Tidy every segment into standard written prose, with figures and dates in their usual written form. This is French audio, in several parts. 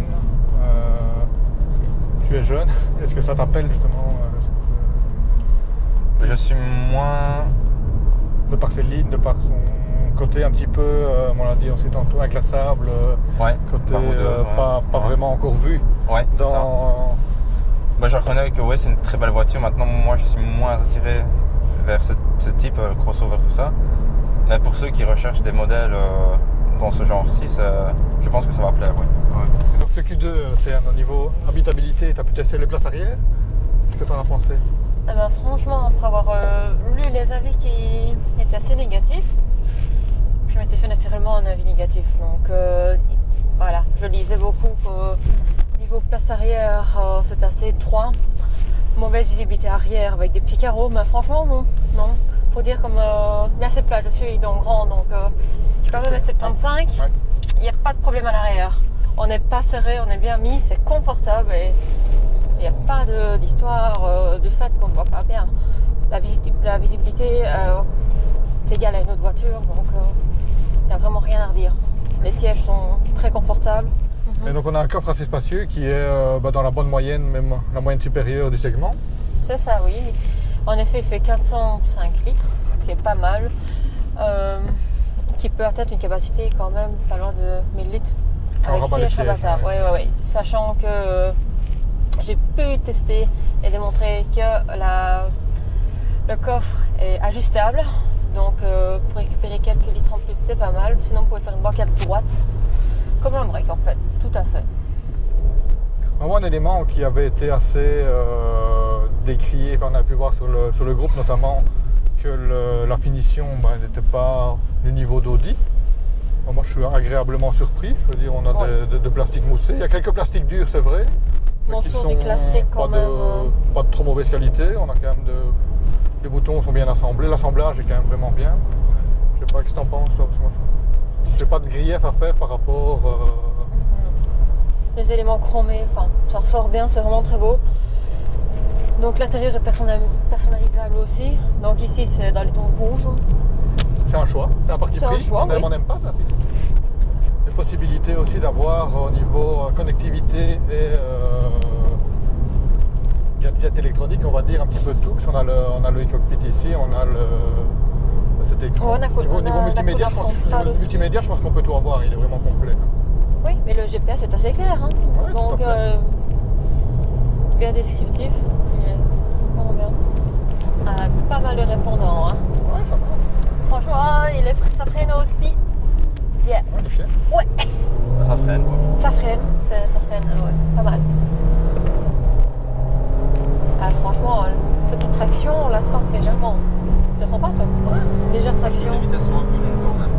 jeune. Tu es jeune. Est-ce que ça t'appelle justement Je suis moins... de par ses lignes, de par son côté un petit peu, on l'a dit aussi tantôt, inclassable, Ouais, côté baroudeur, pas vraiment encore vu. Ouais, c'est ça. Bah, je reconnais que ouais, c'est une très belle voiture. Maintenant, moi, je suis moins attiré vers ce type, crossover, tout ça. Mais pour ceux qui recherchent des modèles dans ce genre-ci, je pense que ça va plaire, ouais. Donc ce Q2, c'est au niveau habitabilité, tu as pu tester les places arrière. Qu'est-ce que tu en as pensé? Eh ben, franchement, après avoir lu les avis qui étaient assez négatifs, je m'étais fait naturellement un avis négatif. Donc voilà, je lisais beaucoup niveau place arrière, c'est assez étroit. Mauvaise visibilité arrière avec des petits carreaux, mais franchement non. Faut dire comme il y a assez de place, je suis donc grand, donc je peux même mettre 75. Ouais. Il n'y a pas de problème à l'arrière. On n'est pas serré, on est bien mis, c'est confortable et il n'y a pas d'histoire du fait qu'on ne voit pas bien. La visibilité est égale à une autre voiture, donc il n'y a vraiment rien à redire. Les sièges sont très confortables. Et donc on a un coffre assez spacieux qui est dans la bonne moyenne, même la moyenne supérieure du segment. C'est ça, oui. En effet, il fait 405 litres, ce qui est pas mal. Qui peut atteindre une capacité quand même pas loin de 1000 litres. Avec siège rabattable. Oui. Sachant que j'ai pu tester et démontrer que le coffre est ajustable. Donc pour récupérer quelques litres en plus, c'est pas mal. Sinon, vous pouvez faire une banquette droite. Comme un break en fait, tout à fait. Moi, un élément qui avait été assez décrié, qu'on a pu voir sur le groupe notamment, que la finition n'était pas du niveau d'Audi. Moi, je suis agréablement surpris. Je veux dire, on a de plastique moussé. Il y a quelques plastiques durs, c'est vrai, mais qui sont pas de trop mauvaise qualité. On a quand même les boutons sont bien assemblés. L'assemblage est quand même vraiment bien. Je sais pas, qu'est-ce que tu en penses, toi, parce que moi, j'ai pas de grief à faire par rapport. Les éléments chromés, ça ressort bien, c'est vraiment très beau. Donc l'intérieur est personnalisable aussi. Donc ici c'est dans les tons rouges. C'est un choix, c'est un parti pris. On n'aime pas ça. Les possibilités aussi d'avoir au niveau connectivité et gadget électronique, on va dire un petit peu de tout. Parce qu'on a le cockpit ici, on a cet écran. Au niveau multimédia, je pense qu'on peut tout avoir. Il est vraiment complet. Oui, mais le GPS est assez clair. Ouais, donc bien descriptif. Vraiment bien. Pas mal de répondants. Ouais, ça va. Franchement, ça freine aussi. Yeah. Ouais, il est fier. Ouais. Ça freine, quoi. Ça freine, ouais, pas mal. Franchement, petite traction, on la sent légèrement. Tu la sens pas, toi? Ouais. Légère traction. Les vitesses sont un peu longues quand même.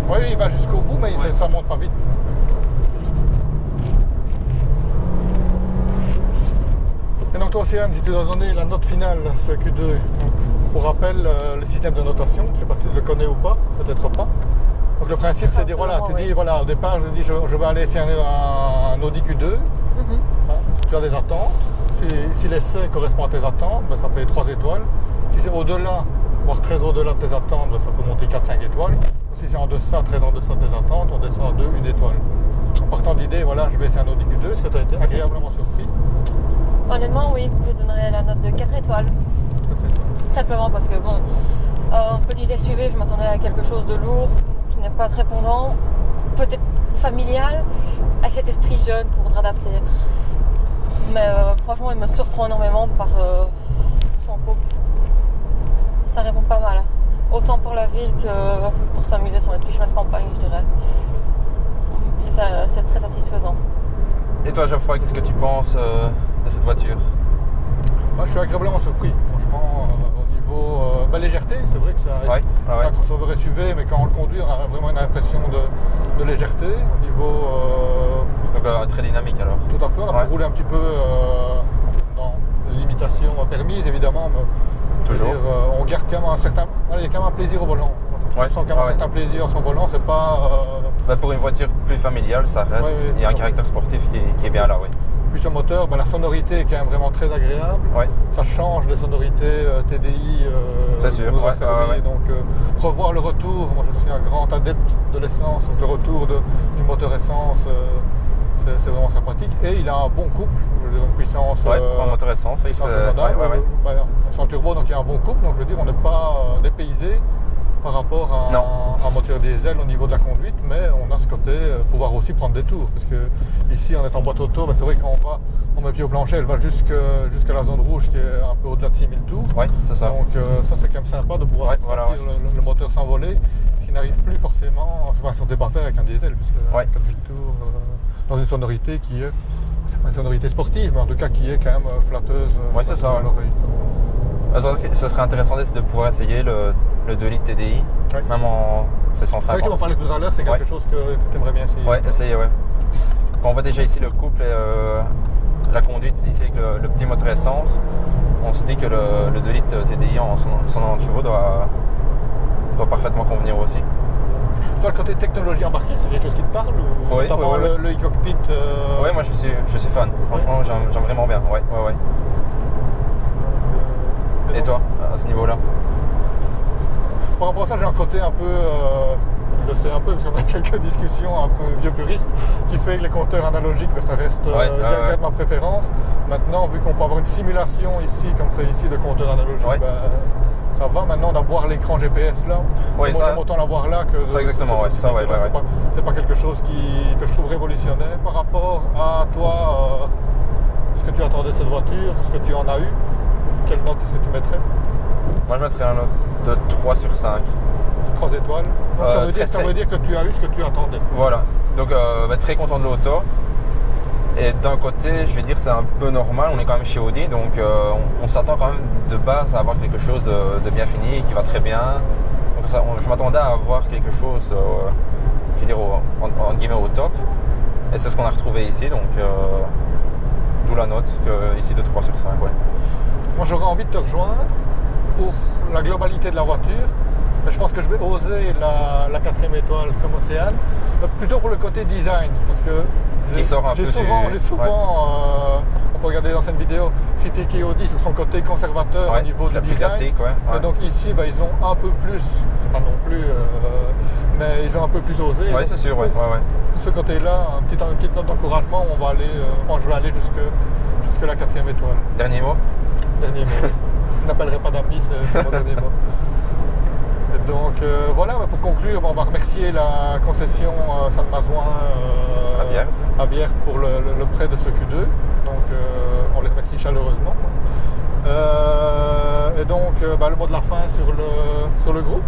Oui, il va jusqu'au bout, mais ça monte pas vite. Et donc toi, Océane, si tu dois donner la note finale, ce Q2, pour rappel, le système de notation, je ne sais pas si tu le connais ou pas, peut-être pas. Donc le principe, c'est de dire, au départ, je dis, je vais aller essayer un Audi Q2. Tu as des attentes. Si l'essai correspond à tes attentes, ça peut être 3 étoiles. Si c'est au-delà, voire très au-delà de tes attentes, ça peut monter 4-5 étoiles. Si c'est en deçà, très en deçà de tes attentes, on descend à 2, 1 étoile. En partant de l'idée, je vais essayer un Audi Q2, est-ce que tu as été agréablement surpris? Honnêtement, oui, je donnerais la note de 4 étoiles. 4 étoiles. Simplement parce que, petit SUV, je m'attendais à quelque chose de lourd, qui n'est pas très répondant, peut-être familial, avec cet esprit jeune qu'on voudra adapter. Mais franchement, il me surprend énormément par son couple. Ça répond pas mal. Autant pour la ville que pour s'amuser sur les petits chemins de campagne, je dirais. C'est très satisfaisant. Et toi, Geoffroy, qu'est-ce que tu penses de cette voiture? Moi, je suis agréablement surpris. Franchement, au niveau légèreté, c'est vrai que c'est un crossover SUV, mais quand on le conduit, on a vraiment une impression de légèreté. Au niveau. Donc très dynamique alors. Tout à fait, on a pu rouler un petit peu dans les limitations permises, évidemment. Mais, toujours. On garde quand même il y a quand même un plaisir au volant. Je sens quand même un certain plaisir à son volant, c'est pas. Pour une voiture plus familiale, ça reste. Il y a un caractère sportif qui est bien là, oui. Plus un moteur, la sonorité est quand même vraiment très agréable. Ouais. Ça change des sonorités TDI c'est sûr. nous a servi. Donc revoir le retour, moi je suis un grand adepte de l'essence, donc le retour du moteur essence, C'est vraiment sympathique. Et il a un bon couple, une puissance. Ouais, pour un moteur essence, puissance raisonnable. Sans turbo, donc il y a un bon couple. Donc je veux dire, on n'est pas dépaysé par rapport à un moteur diesel au niveau de la conduite, mais on a ce côté pouvoir aussi prendre des tours. Parce que ici, en étant boîte auto, c'est vrai qu'on on met pied au plancher, elle va jusqu'à la zone rouge qui est un peu au-delà de 6000 tours. Oui, c'est ça. Donc ça, c'est quand même sympa de pouvoir sentir le moteur s'envoler, ce qui n'arrive plus forcément, si on ne sait pas faire avec un diesel, parce que 4000 tours dans une sonorité qui est, c'est pas une sonorité sportive, mais en tout cas qui est quand même flatteuse à l'oreille. Ce serait intéressant de pouvoir essayer le 2 litres TDI, même en 650. C'est vrai que tu m'en parlais tout à l'heure, c'est quelque chose que tu aimerais bien essayer. Oui, essayer, ouais. Quand on voit déjà ici le couple et la conduite ici avec le petit moteur essence, on se dit que le 2 litres TDI en 190 chevaux doit parfaitement convenir aussi. Toi, le côté technologie embarquée, c'est quelque chose qui te parle ou oui, notamment le e-cockpit Oui, moi je suis fan. Franchement, j'aime vraiment bien. Ouais. Et toi, à ce niveau-là? Par rapport à ça, j'ai un côté un peu, je sais un peu, parce qu'on a quelques discussions un peu vieux puristes, qui fait que les compteurs analogiques, ça reste ma préférence. Maintenant, vu qu'on peut avoir une simulation ici, comme c'est ici, de compteurs analogiques, ça va maintenant d'avoir l'écran GPS là. Oui, moi, j'aime autant l'avoir là que. Ça, exactement, c'est pas quelque chose que je trouve révolutionnaire par rapport à toi. Est-ce que tu attendais cette voiture? Est-ce que tu en as eu? Quelle note est-ce que tu mettrais? Moi, je mettrais une note de 3 sur 5. 3 étoiles. Donc, ça veut dire que tu as eu ce que tu attendais. Voilà. Donc, très content de l'auto. Et d'un côté, je vais dire c'est un peu normal, on est quand même chez Audi, donc on s'attend quand même de base à avoir quelque chose de bien fini, qui va très bien. Donc je m'attendais à avoir quelque chose, je vais dire, entre guillemets au top. Et c'est ce qu'on a retrouvé ici, donc d'où la note ici de 3 sur 5. Ouais. Moi j'aurais envie de te rejoindre pour la globalité de la voiture. Mais je pense que je vais oser la 4e étoile comme Océane, plutôt pour le côté design, parce que j'ai souvent, on peut regarder les anciennes vidéos, critiqué Audi sur son côté conservateur au niveau du design. Classique, Et donc ici, ils ont un peu plus, c'est pas non plus, mais ils ont un peu plus osé. Oui, c'est sûr, Pour ce côté-là, une petite note d'encouragement, je vais aller jusque la 4e étoile. Dernier mot? Dernier mot. Je n'appellerai pas d'amis, c'est mon dernier mot. Donc voilà, pour conclure, on va remercier la concession Sainte-Mazouin à Vierre pour le prêt de ce Q2. Donc on les remercie chaleureusement. Et donc le mot de la fin sur le groupe.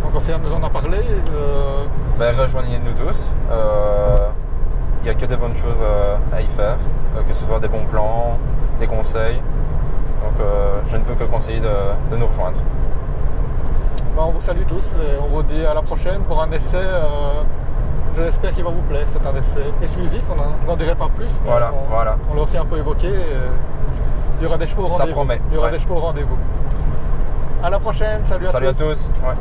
Donc Océane nous en a parlé. Rejoignez-nous tous. Il n'y a que des bonnes choses à y faire, que ce soit des bons plans, des conseils. Donc je ne peux que conseiller de nous rejoindre. On vous salue tous et on vous dit à la prochaine pour un essai. J'espère qu'il va vous plaire. C'est un essai exclusif, je n'en dirai pas plus. Mais on l'a aussi un peu évoqué. Il y aura des chevaux au rendez-vous. Ça promet. Il y aura des chevaux au rendez-vous. À la prochaine, salut à tous. Salut à tous. Ouais.